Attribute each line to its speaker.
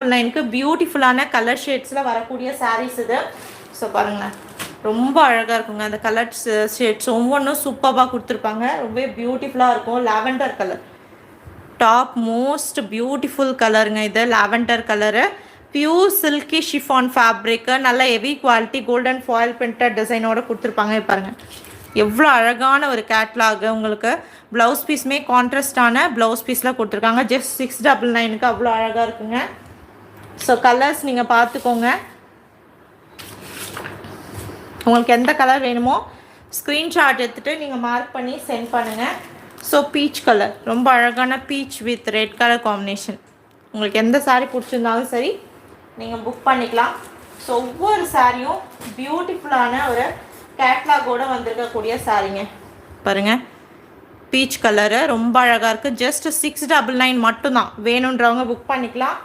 Speaker 1: 9க்கு பியூட்டிஃபுல்லான கலர் ஷேட்ஸில் வரக்கூடிய சாரீஸ் இது. ஸோ பாருங்களேன், ரொம்ப அழகாக இருக்குங்க. அந்த கலர் ஷேட்ஸ் ஒவ்வொன்றும் சூப்பராக கொடுத்துருப்பாங்க. ரொம்ப பியூட்டிஃபுல்லாக இருக்கும். Lavender colour top most beautiful கலருங்க. இது lavender colour, pure silky chiffon fabric, நல்ல heavy quality golden foil printed டிசைனோடு கொடுத்துருப்பாங்க. பாருங்கள் எவ்வளோ அழகான ஒரு கேட்லாகு. உங்களுக்கு ப்ளவுஸ் பீஸுமே கான்ட்ராஸ்டான ப்ளவுஸ் பீஸில் கொடுத்துருக்காங்க. ஜஸ்ட் 699க்கு அவ்வளோ அழகாக இருக்குங்க. ஸோ கலர்ஸ் நீங்கள் பார்த்துக்கோங்க. உங்களுக்கு எந்த கலர் வேணுமோ ஸ்க்ரீன்ஷாட் எடுத்துகிட்டு நீங்கள் மார்க் பண்ணி சென்ட் பண்ணுங்கள். ஸோ பீச் கலர், ரொம்ப அழகான beach with red colour combination. உங்களுக்கு எந்த சாரீ பிடிச்சிருந்தாலும் சரி நீங்கள் புக் பண்ணிக்கலாம். ஸோ ஒவ்வொரு சாரியும் பியூட்டிஃபுல்லான ஒரு கேட்லாகோடு வந்திருக்கக்கூடிய சாரீங்க. பாருங்கள் பீச் கலரு ரொம்ப அழகாக இருக்குது. ஜஸ்ட் 699 மட்டும்தான். வேணுன்றவங்க புக் பண்ணிக்கலாம்.